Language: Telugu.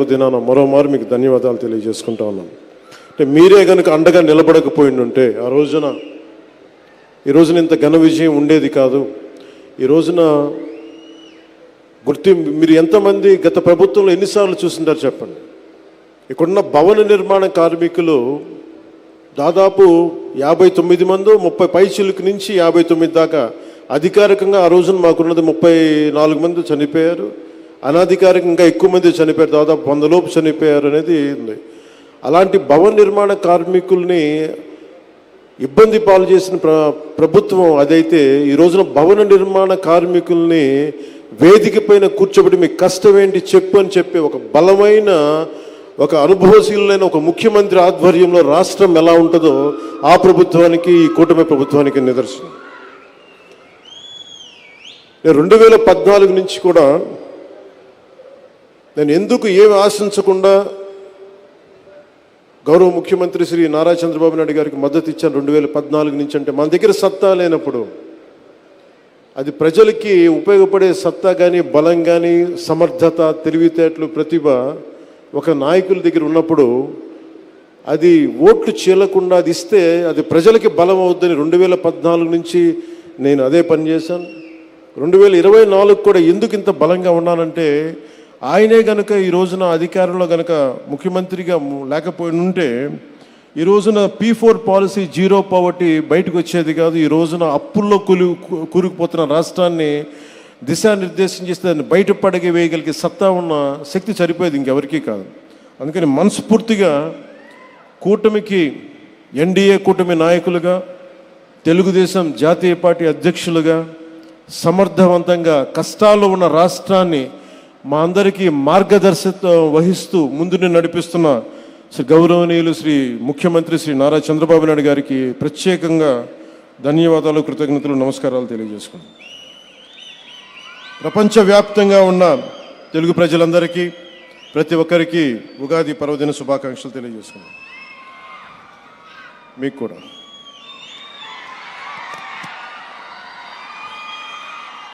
పర్వదినాన మరోమారు మీకు ధన్యవాదాలు తెలియజేసుకుంటా ఉన్నాను. అంటే మీరే కనుక అండగా నిలబడకపోయిండుంటే ఆ రోజున ఈ రోజున ఇంత ఘన విజయం ఉండేది కాదు. ఈ రోజున మీరు ఎంతమంది గత ప్రభుత్వంలో ఎన్నిసార్లు చూసింటారు చెప్పండి. ఇక్కడున్న భవన నిర్మాణ కార్మికులు దాదాపు 59 మంది, 30 పైచిలుకు నుంచి 59 దాకా. అధికారికంగా ఆ రోజున మాకున్నది 34 మంది చనిపోయారు. అనధికారికంగా ఎక్కువ మంది చనిపోయారు, దాదాపు 100 లోపు చనిపోయారు అనేది ఉంది. అలాంటి భవన నిర్మాణ కార్మికుల్ని ఇబ్బంది పాలు చేసిన ప్రభుత్వం అదైతే, ఈ రోజున భవన నిర్మాణ కార్మికుల్ని వేదిక పైన కూర్చోబెట్టి మీకు కష్టం ఏంటి చెప్పు అని చెప్పి ఒక బలమైన, ఒక అనుభవశీలైన ఒక ముఖ్యమంత్రి ఆధ్వర్యంలో రాష్ట్రం ఎలా ఉంటుందో ఆ ప్రభుత్వానికి, ఈ కూటమి ప్రభుత్వానికి నిదర్శనం. 2014 నుంచి కూడా నేను ఎందుకు ఏమి ఆశించకుండా గౌరవ ముఖ్యమంత్రి శ్రీ నారా చంద్రబాబు నాయుడు గారికి మద్దతు ఇచ్చాను 2014 నుంచి అంటే, మన దగ్గర సత్తా లేనప్పుడు, అది ప్రజలకి ఉపయోగపడే సత్తా కానీ, బలం కానీ, సమర్థత, తెలివితేటలు, ప్రతిభ ఒక నాయకుల దగ్గర ఉన్నప్పుడు అది ఓట్లు చీలకుండా అది ఇస్తే అది ప్రజలకి బలం అవుద్దని 2014 నుంచి నేను అదే పని చేశాను. 2024 కూడా ఎందుకు ఇంత బలంగా ఉన్నానంటే, ఆయనే కనుక ఈ రోజున అధికారంలో కనుక ముఖ్యమంత్రిగా లేకపోయి ఉంటే ఈ రోజున P4 పాలసీ, జీరో పావర్టీ బయటకు వచ్చేది కాదు. ఈ రోజున అప్పుల్లో కూరుకుపోతున్న రాష్ట్రాన్ని దిశానిర్దేశం చేస్తే దాన్ని బయటపడగే వేయగలిగే సత్తా ఉన్న శక్తి సరిపోయేది ఇంకెవరికీ కాదు. అందుకని మనస్ఫూర్తిగా కూటమికి, ఎన్డీఏ కూటమి నాయకులుగా, తెలుగుదేశం జాతీయ పార్టీ అధ్యక్షులుగా సమర్థవంతంగా కష్టాల్లో ఉన్న రాష్ట్రాన్ని మా అందరికీ మార్గదర్శకత్వం వహిస్తూ ముందుని నడిపిస్తున్న శ్రీ గౌరవనీయులు శ్రీ ముఖ్యమంత్రి శ్రీ నారా చంద్రబాబు నాయుడు గారికి ప్రత్యేకంగా ధన్యవాదాలు, కృతజ్ఞతలు, నమస్కారాలు తెలియజేసుకున్నాను. ప్రపంచవ్యాప్తంగా ఉన్న తెలుగు ప్రజలందరికీ, ప్రతి ఒక్కరికి ఉగాది పర్వదిన శుభాకాంక్షలు తెలియజేసుకున్నాను. మీకు కూడా.